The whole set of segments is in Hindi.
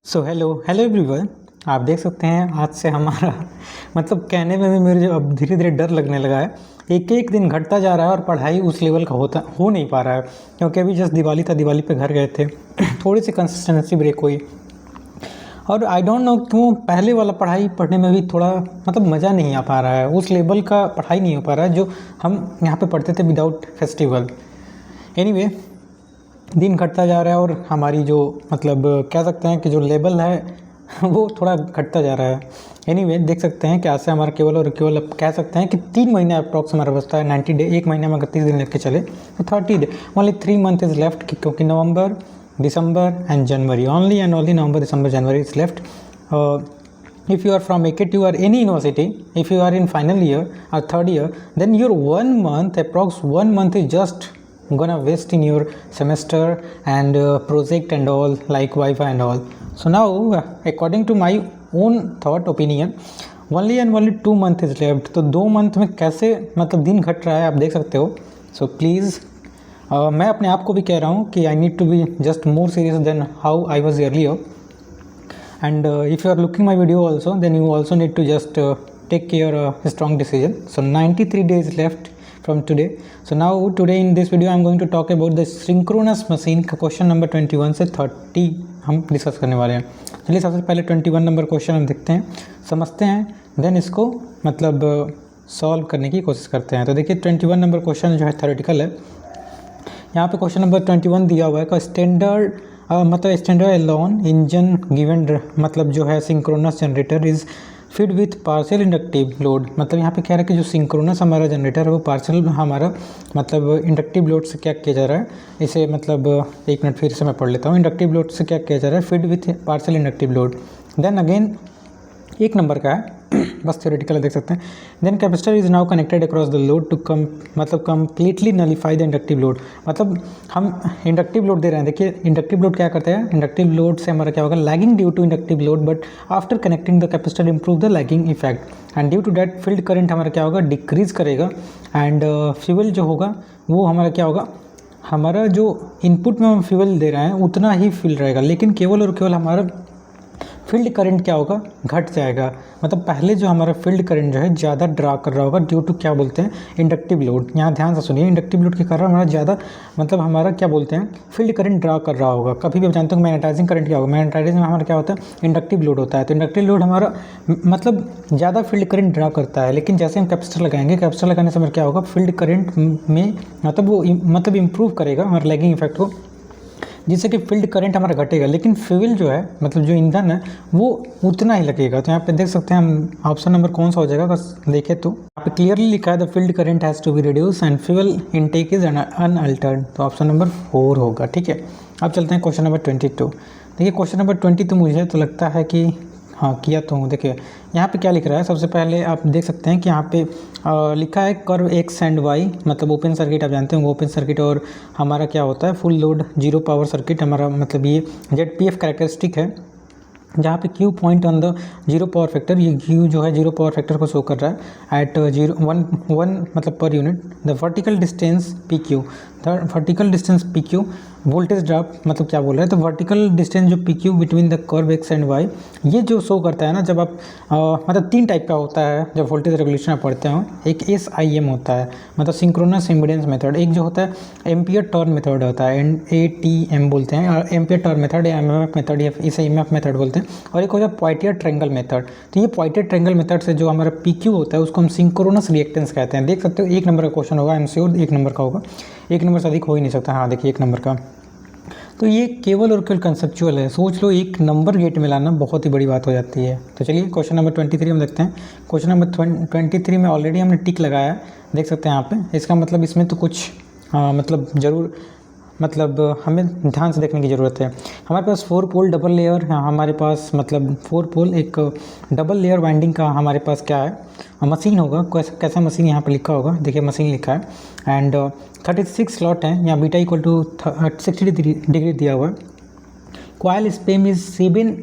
So hello hello everyone. आप देख सकते हैं आज से हमारा मतलब कहने में भी मेरे जो अब धीरे धीरे डर लगने लगा है। एक एक दिन घटता जा रहा है और पढ़ाई उस लेवल का हो नहीं पा रहा है, क्योंकि अभी जस्ट दिवाली था, दिवाली पे घर गए थे थोड़ी सी कंसिस्टेंसी ब्रेक हुई। और आई डोंट नो क्यों पहले वाला पढ़ाई पढ़ने में भी थोड़ा मतलब मज़ा नहीं आ पा रहा है, उस लेवल का पढ़ाई नहीं हो पा रहा है जो हम यहाँ पे पढ़ते थे विदाउट फेस्टिवल। एनीवे दिन घटता जा रहा है और हमारी जो मतलब कह सकते हैं कि जो लेवल है वो थोड़ा घटता जा रहा है। एनीवे देख सकते हैं कि आज से हमारा केवल और केवल अब कह सकते हैं कि 3 महीने अप्रॉक्स हमारा बचता है 90 डे। एक महीने में अगर 30 दिन लेके चले तो 30 day, only 3 month is left, क्योंकि November December and January, only and only November December January is left. If you are from AKTU or any university, if you are in final year or third year, then your 1 month, approx 1 month is just gonna waste in your semester and project and all, like Wi-Fi and all. So now according to my own thought opinion, only and only 2 month is left. तो 2 मंथ में कैसे मतलब दिन घट रहा है आप देख सकते हो। सो प्लीज़ मैं अपने आप को भी कह रहा हूँ कि I need to be just more serious then how I was earlier. And if you are looking my video also, then you also need to just take care strong decision. So 93 days left from today. So now today in this video I am going to talk about the synchronous machine का क्वेश्चन नंबर 21 से 30 हम डिस्कस करने वाले हैं. चलिए सबसे पहले 21 नंबर क्वेश्चन हम देखते हैं, समझते हैं, देन इसको मतलब सॉल्व करने की कोशिश करते हैं. तो देखिए 21 नंबर क्वेश्चन जो है थ्योरेटिकल है. यहाँ पे क्वेश्चन नंबर 21 दिया हुआ है का स्टैंडर्ड मतलब स्टैंडर्ड एलोन इंजन गिवन मतलब जो है synchronous generator is fit with partial inductive load. मतलब यहाँ पे कह रहा है कि जो सिंक्रोनस हमारा जनरेटर है वो पार्शियल हमारा मतलब इंडक्टिव लोड से क्या किया जा रहा है. इसे मतलब एक मिनट फिर से मैं पढ़ लेता हूँ. इंडक्टिव लोड से क्या किया जा रहा है, fit with partial inductive load. Then again एक नंबर का है बस थ्योरेटिकल देख सकते हैं. Then capacitor is now connected across the load to मतलब completely nullify the inductive load. मतलब हम इंडक्टिव लोड दे रहे हैं. देखिए इंडक्टिव लोड क्या करता है, इंडक्टिव लोड से हमारा क्या होगा, lagging due to inductive load, but after connecting the capacitor improve the lagging effect and due to that field current हमारा क्या होगा, डिक्रीज करेगा. एंड फ्यूल जो होगा वो हमारा क्या होगा, हमारा जो इनपुट में हम फ्यूल दे रहे हैं उतना ही फील्ड रहेगा, लेकिन केवल और केवल हमारा फील्ड करंट क्या होगा, घट जाएगा. मतलब पहले जो हमारा फील्ड करंट जो है ज़्यादा ड्रा कर रहा होगा ड्यू टू क्या बोलते हैं, इंडक्टिव लोड. यहाँ ध्यान से सुनिए, इंडक्टिव लोड के कारण हमारा ज़्यादा मतलब हमारा क्या बोलते हैं, फील्ड करंट ड्रा कर रहा होगा. कभी भी आप जानते हो मैग्नेटाइजिंग करंट क्या होगा, मैग्नेटाइजिंग में हमारा क्या होता है, इंडक्टिव लोड होता है. तो इंडक्टिव लोड हमारा मतलब ज़्यादा फील्ड करंट ड्रा करता है, लेकिन जैसे हम कैपेसिटर लगाएंगे, कैपेसिटर लगाने से हमारा क्या होगा, फील्ड करंट में मतलब वो मतलब इम्प्रूव करेगा हमारे लैगिंग इफेक्ट को, जिससे कि फील्ड करंट हमारा घटेगा, लेकिन फ्यूल जो है मतलब जो ईंधन है वो उतना ही लगेगा. तो यहाँ पे देख सकते हैं हम ऑप्शन नंबर कौन सा हो जाएगा, बस देखें तो यहाँ पे क्लियरली लिखा है the field current has to be reduce and fuel intake is unaltered. तो ऑप्शन नंबर 4 होगा. ठीक है, अब चलते हैं क्वेश्चन नंबर 22. देखिए क्वेश्चन नंबर 20 तो मुझे तो लगता है कि हाँ किया तो हूँ. देखिए यहाँ पे क्या लिख रहा है, सबसे पहले आप देख सकते हैं कि यहाँ पे लिखा है कर्व एक्स एंड वाई, मतलब ओपन सर्किट आप जानते हैं वो ओपन सर्किट, और हमारा क्या होता है full load zero power circuit. हमारा मतलब ये ZPF कैरेक्टरिस्टिक है, जहाँ पे Q point on the zero power factor, ये Q जो है जीरो पावर फैक्टर को शो कर रहा है एट 1 मतलब per unit. The vertical distance PQ, the vertical distance PQ, voltage drop मतलब क्या बोल रहा है, तो वर्टिकल डिस्टेंस जो PQ between the curve x and y, ये जो शो करता है ना, जब आप मतलब 3 टाइप का होता है जब वोल्टेज रेगुलेशन आप पढ़ते हो. एक SIM होता है मतलब सिंक्रोनस इम्पीडेंस मेथड, एक जो होता है एम्पियर टर्न मेथड होता है, ATM बोलते हैं, और एम्पियर टर्न मेथड या MMF मेथड या इसे EMF मेथड बोलते हैं, और एक होता है पॉइटियर ट्रायंगल मेथड. तो ये पॉइटियर ट्रायंगल मेथड से जो हमारा PQ होता है उसको हम सिंक्रोनस रिएक्टेंस कहते हैं. देख सकते हो 1 नंबर का क्वेश्चन होगा, MCQ 1 नंबर का होगा, 1 नंबर से अधिक हो ही नहीं सकता. हाँ देखिए 1 नंबर का. तो ये केवल और केवल कंसेप्चुअल है, सोच लो 1 नंबर गेट में लाना बहुत ही बड़ी बात हो जाती है. तो चलिए क्वेश्चन नंबर 23 हम देखते हैं. क्वेश्चन नंबर 23 में ऑलरेडी हमने टिक लगाया है, देख सकते हैं यहाँ पे. इसका मतलब इसमें तो कुछ मतलब ज़रूर मतलब हमें ध्यान से देखने की ज़रूरत है. हमारे पास 4 पोल डबल लेयर, हमारे पास मतलब 4 पोल एक डबल लेयर वाइंडिंग का हमारे पास क्या है, मशीन होगा. कैसा मशीन यहाँ पे लिखा होगा, देखिए मशीन लिखा है. एंड 36 स्लॉट हैं, यहाँ बीटा इक्वल टू 60 डिग्री दिया हुआ है. कॉइल स्पेम इज 7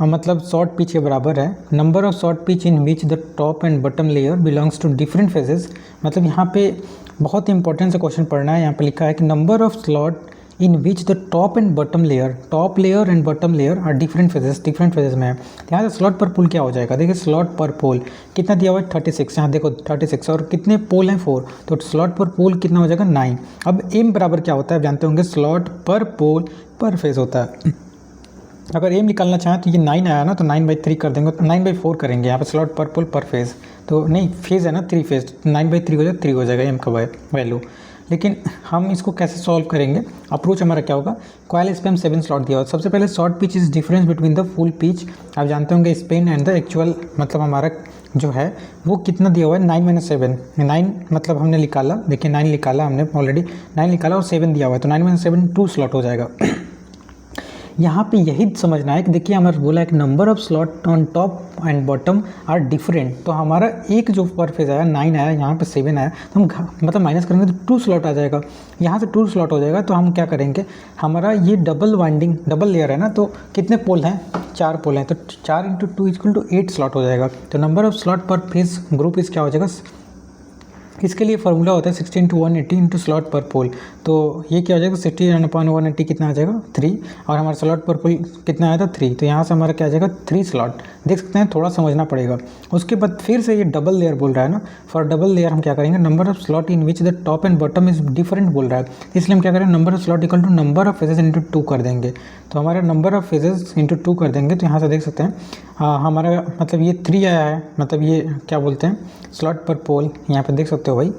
मतलब शॉर्ट पिच के बराबर है. Number of short pitch in which the top and bottom layer belongs to different phases. मतलब यहाँ पे बहुत इंपॉर्टेंट से क्वेश्चन पढ़ना है. यहाँ पे लिखा है कि number of slot in which the top and bottom layer and bottom layer are different phases में है। यहाँ से स्लॉट पर पोल क्या हो जाएगा, देखिए स्लॉट पर पोल कितना दिया हुआ है 36, यहाँ देखो 36 और कितने पोल हैं 4, तो स्लॉट पर पोल कितना हो जाएगा 9। अब एम बराबर क्या होता है जानते होंगे, स्लॉट पर पोल पर फेज होता है। अगर एम निकालना चाहें तो ये 9 आया ना, तो 9/3 कर देंगे, तो 9/4 करेंगे यहाँ पे स्लॉट पर पोल पर फेज, तो नहीं फेज है ना 3 फेज, 9/3 हो जाएगा, 3 हो जाएगा एम का वैल्यू। लेकिन हम इसको कैसे सॉल्व करेंगे, अप्रोच हमारा क्या होगा, कॉइल स्पैन 7 स्लॉट दिया हुआ। सबसे पहले short pitch is difference between the full pitch, आप जानते होंगे स्पेन एंड द एक्चुअल, मतलब हमारा जो है वो कितना दिया हुआ है 9-7, 9 मतलब हमने निकाला, देखिए 9 निकाला हमने ऑलरेडी, 9 निकाला और 7 दिया हुआ है, तो 9-7 2 स्लॉट हो जाएगा। यहाँ पे यही समझना है कि देखिए हमारा बोला है कि number of slot on top and bottom are different, तो हमारा एक जो पर फेज आया 9 आया, यहाँ पे 7 आया, तो हम मतलब माइनस करेंगे तो 2 स्लॉट आ जाएगा, यहाँ से 2 स्लॉट हो जाएगा। तो हम क्या करेंगे, हमारा ये डबल लेयर है ना, तो कितने पोल हैं, 4 पोल हैं, तो 4 × 2 = 8 स्लॉट हो जाएगा। तो नंबर ऑफ स्लॉट पर फेज ग्रुप इस क्या हो जाएगा, इसके लिए फार्मूला होता है 60 × 180 × स्लॉट पर पोल, तो ये क्या हो जाएगा 60/180 कितना आ जाएगा 3, और हमारा स्लॉट पर पोल कितना आया था 3, तो यहाँ से हमारा क्या आ जाएगा 3 स्लॉट, देख सकते हैं, थोड़ा समझना पड़ेगा। उसके बाद फिर से ये डबल लेयर बोल रहा है ना, फॉर डबल लेयर हम क्या करेंगे, number of slot in which the top and bottom is different बोल रहा है, इसलिए हम क्या करेंगे, number of slot equal to number of phases into 2 कर देंगे, तो हमारा नंबर ऑफ फेजेस इंटू 2 कर देंगे, तो यहाँ से देख सकते हैं हमारा मतलब ये 3 आया है, मतलब ये क्या बोलते हैं स्लॉट पर पोल, यहाँ पे देख सकते हो भाई,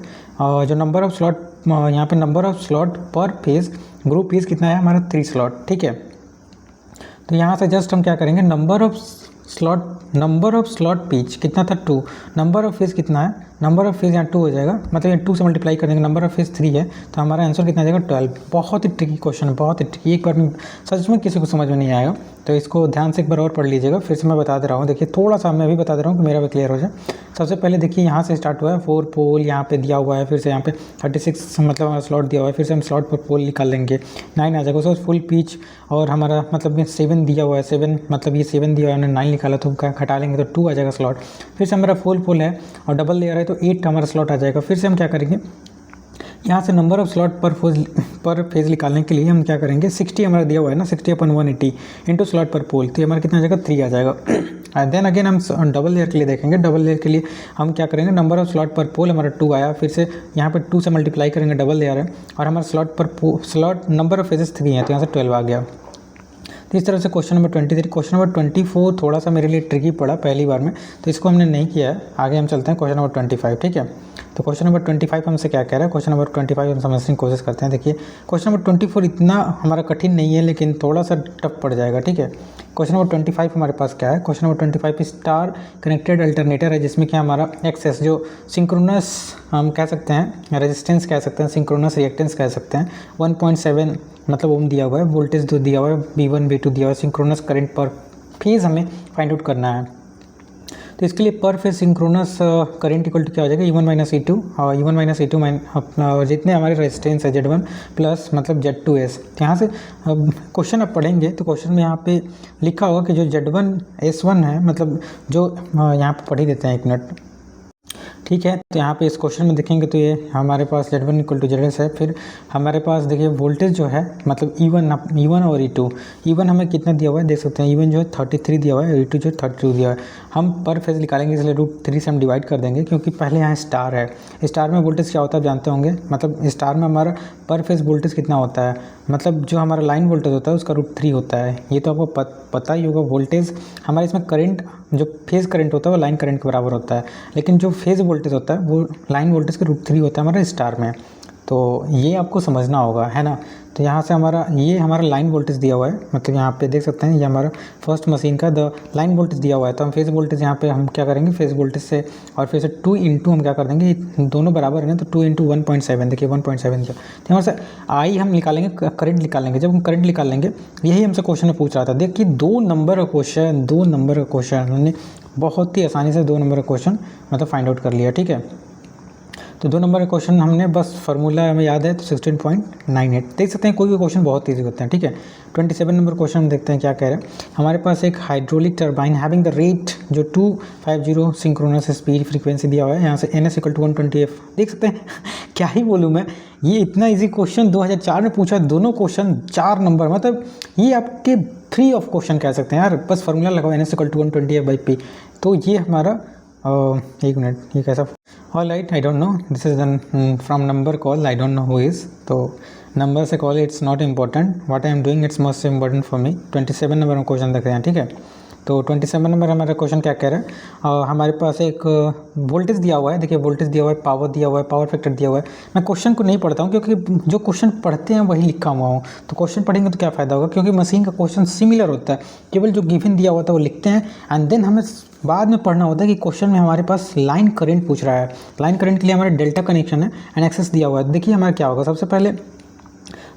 जो नंबर ऑफ स्लॉट यहाँ पे नंबर ऑफ स्लॉट पर फेज ग्रुप फेज कितना है हमारा 3 स्लॉट, ठीक है। तो यहाँ से जस्ट हम क्या करेंगे, नंबर ऑफ स्लॉट पिच कितना था 2, नंबर ऑफ फेज कितना है, नंबर ऑफ फेज यहाँ 2 हो जाएगा, मतलब ये 2 से मल्टीप्लाई कर देंगे, नंबर ऑफ फेज 3 है, तो हमारा आंसर कितना आ जाएगा 12। बहुत ही ट्रिकी क्वेश्चन है, बहुत ही ट्रिकी, एक बार में सच में किसी को समझ में नहीं आएगा, तो इसको ध्यान से एक बार और पढ़ लीजिएगा। फिर से मैं बता दे रहा हूँ, देखिए थोड़ा सा मैं भी बता दे रहा हूँ कि मेरा भी क्लियर हो जाए। सबसे पहले देखिए यहाँ से स्टार्ट हुआ है 4 पोल यहाँ पे दिया हुआ है, फिर से यहाँ पे 36 मतलब हमारा स्लॉट दिया हुआ है, फिर से हम स्लॉट पर पोल निकाल लेंगे, 9 आ जाएगा, उसके बाद फुल पिच, और हमारा मतलब ये 7 दिया हुआ है, 7 मतलब ये 7 दिया हुआ है, हमने 9 निकाला तो घटा लेंगे तो 2 आ जाएगा स्लॉट, फिर से हमारा फुल पोल है और डबल लेयर है तो 8 हमारा स्लॉट आ जाएगा। फिर से हम क्या करेंगे, यहाँ से नंबर ऑफ स्लॉट पर फेज निकालने के लिए हम क्या करेंगे, 60 हमारा दिया हुआ है ना, 60/180 इंटू स्लॉट पर पोल, तो हमारा कितना आ जाएगा 3 आ जाएगा। एंड देन अगेन हम डबल लेयर के लिए देखेंगे, डबल लेयर के लिए हम क्या करेंगे, नंबर ऑफ स्लॉट पर पोल हमारा 2 आया, फिर से यहाँ पर 2 से मल्टीप्लाई करेंगे, डबल लेयर है, और हमारा स्लॉट नंबर ऑफ फेजेस 3 है, तो यहाँ से 12 आ गया। तो इस तरह से क्वेश्चन नंबर 23। क्वेश्चन नंबर 24 थोड़ा सा मेरे लिए ट्रिकी पड़ा पहली बार में, तो इसको हमने नहीं किया है। आगे हम चलते हैं क्वेश्चन नंबर 25, ठीक है। तो क्वेश्चन नंबर 25 हमसे क्या कह रहा है, क्वेश्चन नंबर 25 हम समझने की कोशिश करते हैं। देखिए क्वेश्चन नंबर 24 इतना हमारा कठिन नहीं है, लेकिन थोड़ा सा टफ पड़ जाएगा, ठीक है। क्वेश्चन नंबर 25 हमारे पास क्या है, question number 25 star connected alternator है, जिसमें क्या हमारा एक्सेस जो सिंक्रोनस हम कह सकते हैं, रेजिस्टेंस कह सकते हैं, सिंक्रोनस रिएक्टेंस कह सकते हैं, 1.7 मतलब ओम दिया हुआ है, वोल्टेज जो दिया हुआ है V1 V2 दिया हुआ है, सिंक्रोनस करंट पर फेज हमें फाइंड आउट करना है। तो इसके लिए per phase synchronous current equal to क्या हो जाएगा, E1 - E2 और E1 - E2 जितने हमारे रेजिस्टेंस है Z1 प्लस मतलब Z2S। यहाँ से क्वेश्चन अब पढ़ेंगे तो क्वेश्चन में यहाँ पे लिखा होगा कि जो Z1 S1 है, मतलब जो यहाँ पे पढ़ ही देते हैं, एक मिनट, ठीक है। तो यहाँ पे इस क्वेश्चन में देखेंगे तो ये हमारे पास Z1 = ZS है। फिर हमारे पास देखिए वोल्टेज जो है मतलब E1 और E2 हमें कितना दिया हुआ है, देख सकते हैं E1 जो है 33 दिया हुआ है, E2 जो है 32 दिया हुआ है। हम पर फेज निकालेंगे, इसलिए √3 से हम डिवाइड कर देंगे, क्योंकि पहले यहाँ स्टार है। स्टार में वोल्टेज क्या होता है आप जानते होंगे, मतलब स्टार में हमारा पर फेज वोल्टेज कितना होता है, मतलब जो हमारा लाइन वोल्टेज होता है उसका √3 होता है। ये तो आपको पता ही होगा। वोल्टेज हमारे इसमें करंट जो फेज़ करंट होता है वो लाइन करंट के बराबर होता है, लेकिन जो फेज़ वोल्टेज होता है वो लाइन वोल्टेज के √3 होता है हमारा स्टार में। तो ये आपको समझना होगा, है ना। तो यहाँ से ये हमारा लाइन वोल्टेज दिया हुआ है, मतलब यहाँ पे देख सकते हैं ये हमारा फर्स्ट मशीन का द लाइन वोल्टेज दिया हुआ है। तो हम फेज़ वोल्टेज यहाँ पे हम क्या करेंगे, फेज़ वोल्टेज से और फिर से 2 × हम क्या कर देंगे, दोनों बराबर है, तो 2 × 1.7, देखिए 1.7 किया। तो यहाँ से आई हम निकालेंगे, करंट निकालेंगे। जब हम करंट निकालेंगे, यही हमसे क्वेश्चन में पूछ रहा था। देखिए 2 नंबर का क्वेश्चन हमने बहुत ही आसानी से 2 नंबर का क्वेश्चन मतलब फाइंड आउट कर लिया, ठीक है। तो 2 नंबर का क्वेश्चन हमने बस फार्मूला हमें याद है तो 16.98 देख सकते हैं। कोई भी क्वेश्चन बहुत ईजी होते हैं, ठीक है। 27 नंबर क्वेश्चन हम देखते हैं क्या कह रहे हैं। हमारे पास एक hydraulic turbine having the rate जो 250 सिंक्रोनस स्पीड फ्रीक्वेंसी दिया हुआ है, यहाँ से NS = 120 F देख सकते हैं। क्या ही बोलूँ मैं, ये इतना इजी क्वेश्चन 2004 में पूछा, दोनों क्वेश्चन 4 नंबर, मतलब ये आपके फ्री ऑफ क्वेश्चन कह सकते हैं यार। बस फार्मूला लगाओ NS = 120 F/P। तो ये हमारा एक मिनट, ये कैसा, all right, I don't no, this is from number call, I don't know who is. तो नंबर से call, it's not important, what I am doing it's most important for me. 27 number में क्वेश्चन देख रहे हैं, ठीक है। तो 27 नंबर हमारा क्वेश्चन क्या कह रहा है, हमारे पास एक वोल्टेज दिया हुआ है, देखिए वोल्टेज दिया हुआ है, पावर दिया हुआ है, पावर फैक्टर दिया हुआ है। मैं क्वेश्चन को नहीं पढ़ता हूँ क्योंकि जो क्वेश्चन पढ़ते हैं वही लिखा हुआ हूँ, तो क्वेश्चन पढ़ेंगे तो क्या फ़ायदा होगा, क्योंकि मशीन का क्वेश्चन सिमिलर होता है, केवल जो गिवन दिया हुआ था वो लिखते हैं एंड देन हमें बाद में पढ़ना होता है कि क्वेश्चन में हमारे पास लाइन करंट पूछ रहा है। लाइन करंट के लिए हमारा डेल्टा कनेक्शन है एंड एक्सेस दिया हुआ है। देखिए हमारा क्या होगा, सबसे पहले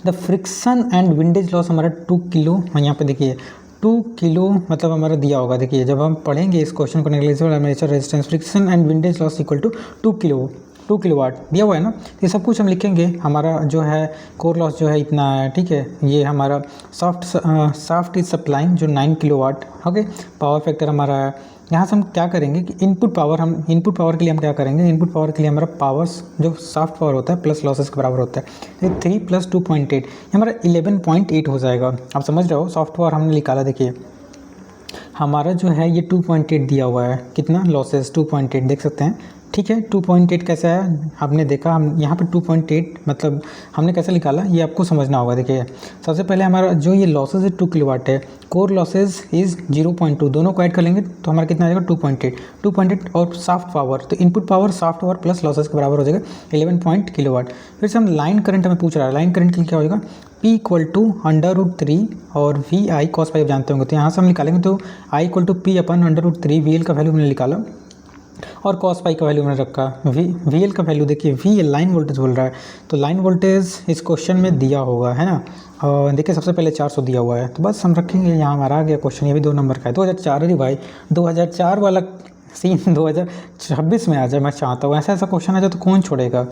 the friction and windage loss हमारा 2 किलो, यहाँ पे देखिए 2 किलो मतलब हमारा दिया होगा। देखिए जब हम पढ़ेंगे इस क्वेश्चन को, negligible armature resistance friction and windage loss equal to 2 kilowatt दिया हुआ है ना। ये सब कुछ हम लिखेंगे। हमारा जो है कोर लॉस जो है इतना है, ठीक है। ये हमारा सॉफ्ट इज सप्लाइंग जो 9 किलोवाट, ओके। पावर फैक्टर हमारा है। यहाँ से हम क्या करेंगे कि इनपुट पावर के लिए हम क्या करेंगे, इनपुट पावर के लिए हमारा पावर्स जो सॉफ्ट पावर होता है प्लस लॉसेस के बराबर होता है। 3 + 2.8 ये हमारा 11.8 हो जाएगा। आप समझ रहे हो, सॉफ्ट पावर हमने निकाला। देखिए हमारा जो है ये 2.8 दिया हुआ है, कितना लॉसेस 2.8 देख सकते हैं, ठीक है। 2.8 कैसा है आपने देखा, हम यहाँ पे 2.8 मतलब हमने कैसे निकाला ये आपको समझना होगा। देखिए सबसे पहले हमारा जो ये लॉसेस है 2 किलोवाट है, कोर लॉसेस इज़ 0.2, दोनों को ऐड कर लेंगे तो हमारा कितना आ जाएगा 2.8 और सॉफ्ट पावर, तो input power soft power plus losses के बराबर हो जाएगा 11 किलोवाट। फिर से हम लाइन करंट हमें पूछ रहा है, लाइन करंट के लिए क्या हो जाएगा, P = √3 और VI cos ∅ जानते होंगे, तो यहाँ से हम निकालेंगे तो I = P/√3, VL का वैल्यू हमने निकाला और cos ∅ का वैल्यू मैंने रखा। VL का वैल्यू देखिए, V लाइन वोल्टेज बोल रहा है, तो लाइन वोल्टेज इस क्वेश्चन में दिया होगा, है ना। देखिए सबसे पहले 400 दिया हुआ है, तो बस हम रखेंगे, यहाँ हमारा आ गया क्वेश्चन। ये भी 2 नंबर का है, 2004। अरे भाई 2004 वाला सीन 2026 में आ जाए, मैं चाहता हूँ। ऐसा क्वेश्चन आ जाए तो कौन छोड़ेगा।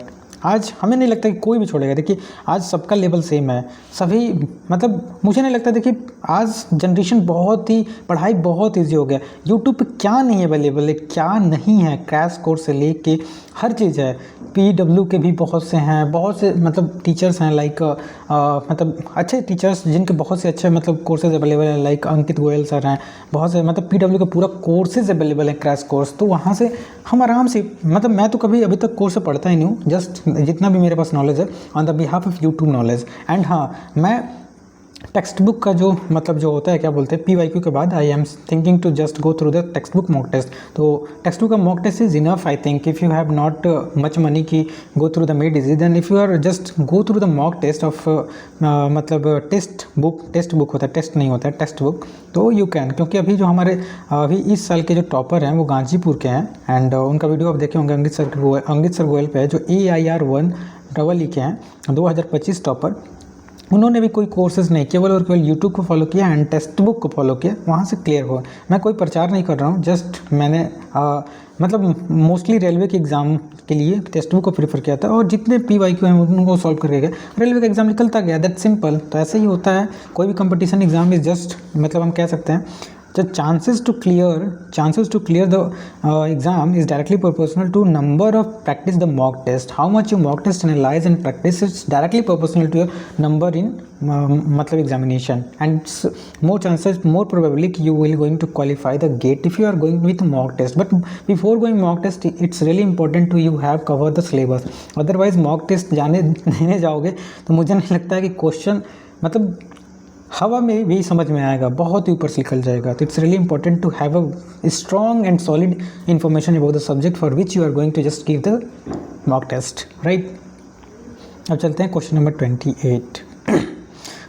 आज हमें नहीं लगता कि कोई भी छोड़ेगा। देखिए आज सबका लेवल सेम है, सभी मतलब मुझे नहीं लगता। देखिए आज जनरेशन बहुत ही, पढ़ाई बहुत ईजी हो गया। यूट्यूब पे क्या नहीं अवेलेबल है, क्या नहीं है, क्रैश कोर्स से लेके हर चीज़ है। PW के भी बहुत से हैं, बहुत से मतलब टीचर्स हैं, लाइक मतलब अच्छे टीचर्स जिनके बहुत से अच्छे मतलब कोर्सेज अवेलेबल हैं, लाइक अंकित गोयल सर हैं, बहुत से मतलब PW का पूरा कोर्सेज अवेलेबल है, क्रैश कोर्स। तो वहाँ से हम आराम से, मतलब मैं तो कभी अभी तक कोर्स से पढ़ता ही नहीं हूँ, जस्ट जितना भी मेरे पास नॉलेज है on the behalf of YouTube knowledge. And हाँ, मैं टेक्स्ट बुक का जो मतलब जो होता है, क्या बोलते हैं, PYQ के बाद I am thinking to just go through the text book mock test. तो टेक्स्ट बुक का mock test is enough, I think, if you have not much money की go through the made easy, then if you are just go through the mock test of मतलब टेस्ट बुक होता है, टेस्ट नहीं होता है, टेक्स्ट बुक, तो यू कैन। क्योंकि अभी जो हमारे अभी इस साल के जो टॉपर हैं वो गाजीपुर के हैं, एंड उनका वीडियो आप देखे होंगे, अंकित सर गोयल पे है, जो AIR1 के हैं, 2025 टॉपर। उन्होंने भी कोई कोर्सेज नहीं, केवल और केवल यूट्यूब को फॉलो किया एंड टेक्स्ट बुक को फॉलो किया, वहाँ से क्लियर हुआ। मैं कोई प्रचार नहीं कर रहा हूँ, जस्ट मैंने मतलब मोस्टली रेलवे के एग्ज़ाम के लिए टेक्स्ट बुक को प्रीफर किया था, और जितने PYQ हैं उनको सॉल्व करके गए, रेलवे का एग्ज़ाम निकलता गया, दैट सिंपल। तो ऐसे ही होता है, कोई भी कंपटीशन एग्ज़ाम इज जस्ट मतलब हम कह सकते हैं the chances to clear the exam is directly proportional to number of practice the mock test. How much you mock test, analyze and practice is directly proportional to your number in मतलब examination, and more chances, more probably you will going to qualify the gate if you are going with mock test. But before going mock test, it's really important to you have covered the syllabus. Otherwise mock test जाने देने जाओगे तो मुझे नहीं लगता है कि क्वेश्चन मतलब हवा में भी समझ में आएगा, बहुत ही ऊपर से निकल जाएगा। तो it's really important to have a strong and solid information about the subject for which you are going to just give the mock test, right. अब चलते हैं क्वेश्चन नंबर 28।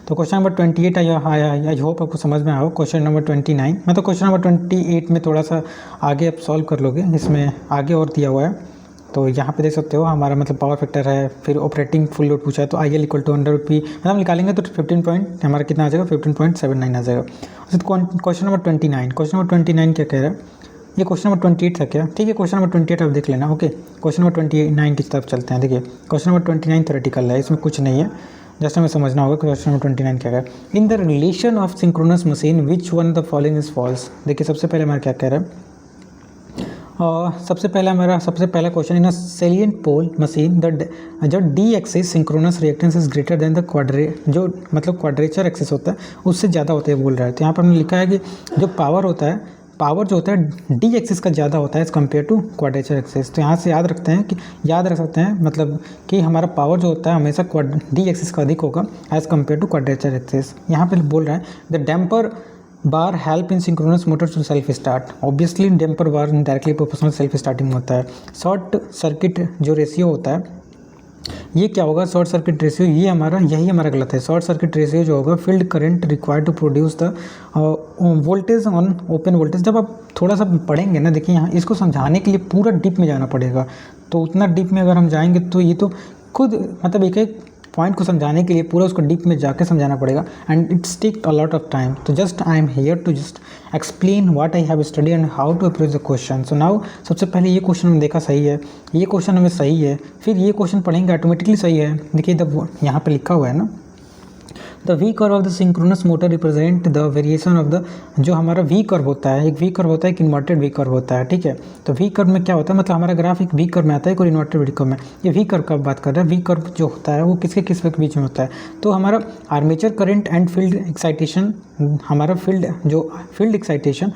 तो क्वेश्चन नंबर 28 आई होप आपको समझ में आया। क्वेश्चन नंबर 29, मैं तो क्वेश्चन नंबर 28 में थोड़ा सा आगे आप सॉल्व कर लोगे, इसमें आगे और दिया हुआ है। तो यहाँ पे देख सकते हो हमारा मतलब पावर फैक्टर है, फिर ऑपरेटिंग फुल लोड पूछा है, तो IL = √P मतलब निकालेंगे तो 15 पॉइंट हमारा कितना आ जाएगा, 15.79 आ जाएगा। क्वेश्चन नंबर 29 क्या कह रहा है, ये क्वेश्चन नंबर 28 था क्या? ठीक है, क्वेश्चन नंबर 28 आप देख लेना। ओके, क्वेश्चन नंबर 29 की तरफ चलते हैं। देखिए क्वेश्चन नंबर 29 थ्योरेटिकल है, इसमें कुछ नहीं है, जस्ट हमें समझना होगा क्वेश्चन नंबर 29 क्या है। In the relation of synchronous machine which one the following is false. देखिए सबसे पहले हमारा क्या कह रहा है, और सबसे पहला question, in a salient pole machine the जो D axis synchronous reactance is greater than the जो मतलब क्वाड्रेचर एक्सिस होता है उससे ज़्यादा होता है बोल रहा है। तो यहाँ पर हमने लिखा है कि जो पावर जो होता है डी एक्सिस का ज़्यादा होता है as compare to quadrature axis. तो यहाँ से याद रख सकते हैं मतलब कि हमारा पावर जो होता है हमेशा डी एक्सिस का अधिक होगा as compare to quadrature axis. यहाँ पे बोल रहा है the damper bar help in synchronous motor to self start. Obviously damper bar directly proportional self starting होता है। शॉर्ट सर्किट जो रेशियो होता है ये क्या होगा, शॉर्ट सर्किट रेशियो, यही हमारा गलत है। शॉर्ट सर्किट रेशियो जो होगा field current required to produce the voltage on open voltage. जब आप थोड़ा सा पढ़ेंगे ना, देखिए यहाँ इसको समझाने के लिए पूरा डीप में जाना पड़ेगा, तो उतना डीप में अगर हम जाएंगे तो ये तो खुद मतलब एक पॉइंट को समझाने के लिए पूरा उसको डीप में जाके समझाना पड़ेगा and it's take a lot of time. तो just I am here to just explain what I have study and how to approach the question. So now सबसे पहले ये क्वेश्चन हमने देखा सही है, ये क्वेश्चन हमें सही है, फिर ये क्वेश्चन पढ़ेंगे ऑटोमेटिकली सही है। देखिए द यहाँ पे लिखा हुआ है ना, the V curve of the synchronous motor represent the variation of the, जो हमारा वी कर्व होता है, एक वी कर्व होता है, एक इन्वर्टेड वी कर्व होता है। ठीक है, तो वी कर्व में क्या होता है, मतलब हमारा ग्राफ एक वी कर्व में आता है, कोई इन्वर्टेड वी कर्व में। ये वी कर्व का बात कर रहे हैं, वी कर्व जो होता है वो किस के बीच में होता है, तो हमारा armature current and field excitation, हमारा फील्ड एक्साइटेशन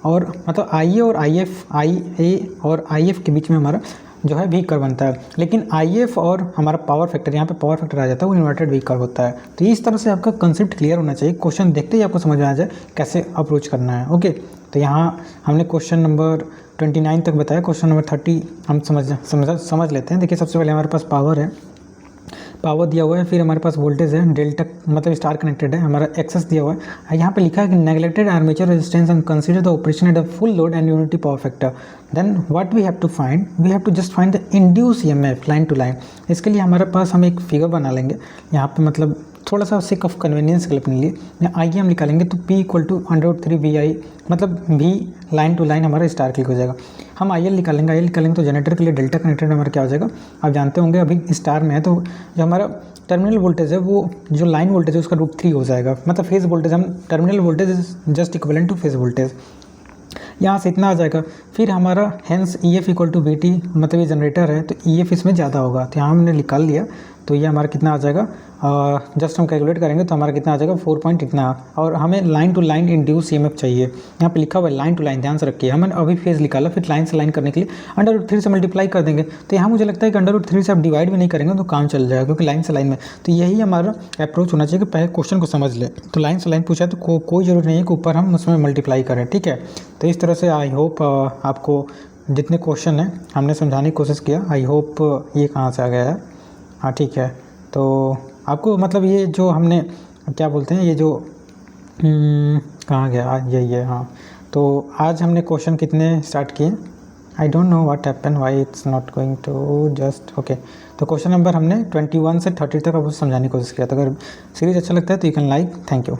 और मतलब आई ए और आई एफ के बीच में हमारा जो है वी कर्व बनता है। लेकिन आई एफ और हमारा पावर फैक्टर, यहाँ पे पावर फैक्टर आ जाता है, वो इन्वर्टेड वी कर्व होता है। तो इस तरह से आपका कंसेप्ट क्लियर होना चाहिए, क्वेश्चन देखते ही आपको समझ में आ जाए कैसे अप्रोच करना है। ओके, तो यहाँ हमने क्वेश्चन नंबर 29 तक बताया, क्वेश्चन नंबर 30 हम समझ लेते हैं। देखिए सबसे पहले हमारे पास पावर दिया हुआ है, फिर हमारे पास वोल्टेज है, डेल्टा मतलब स्टार कनेक्टेड है, हमारा एक्सेस दिया हुआ है। यहाँ पे लिखा है कि neglected armature resistance and consider the operation at a full load and unity power factor, then what we have to find, we have to just find the induce EMF line to line. इसके लिए हमारे पास हम एक फिगर बना लेंगे यहाँ पे, मतलब थोड़ा सा सिक ऑफ कन्वीनियंस के लिए अपने लिए आई हम निकालेंगे, तो P = √3VI, मतलब V लाइन टू लाइन हमारा स्टार क्लिक हो जाएगा। हम IL निकालेंगे तो जनरेटर के लिए डेल्टा कनेक्टेड हमारा क्या हो जाएगा, आप जानते होंगे अभी स्टार में है, तो जो हमारा टर्मिनल वोल्टेज है वो जो लाइन वोल्टेज है उसका √3 हो जाएगा, मतलब फेज वोल्टेज, हम terminal voltage is just equivalent two phase voltage, यहाँ से इतना आ जाएगा। फिर हमारा हेंस EF = VT, मतलब ये जनरेटर है तो EF इसमें ज़्यादा होगा, तो यहाँ हमने निकाल लिया, तो ये हमारा कितना आ जाएगा, जस्ट हम कैलकुलेट करेंगे तो हमारा कितना आ जाएगा 4 पॉइंट इतना। और हमें line to line induce EMF चाहिए, यहाँ पे लिखा हुआ है लाइन टू लाइन, ध्यान से रखिए। हमने अभी फेज निकाला, फिर लाइन से लाइन करने के लिए √3 से मल्टीप्लाई कर देंगे, तो यहाँ मुझे लगता है कि √3 से आप डिवाइड भी नहीं करेंगे तो काम चल जाएगा, क्योंकि लाइन से लाइन में। तो यही हमारा अप्रोच होना चाहिए कि पहले क्वेश्चन को समझ ले, तो लाइन से लाइन पूछा है तो कोई ज़रूरत नहीं है कि ऊपर हम उसमें मल्टीप्लाई करें। ठीक है, तो इस तरह से आई होप आपको जितने क्वेश्चन हैं हमने समझाने की कोशिश किया। आई होप ये कहाँ से आ गया है, हाँ ठीक है, तो आपको मतलब ये जो हमने क्या बोलते हैं, ये जो कहाँ गया, यही है, हाँ। तो आज हमने क्वेश्चन कितने स्टार्ट किए, I don't know what happen, why it's not going to just okay. तो क्वेश्चन नंबर हमने 21 से 30 तक आपको समझाने की कोशिश किया। तो अगर सीरीज अच्छा लगता है तो you can like, thank you.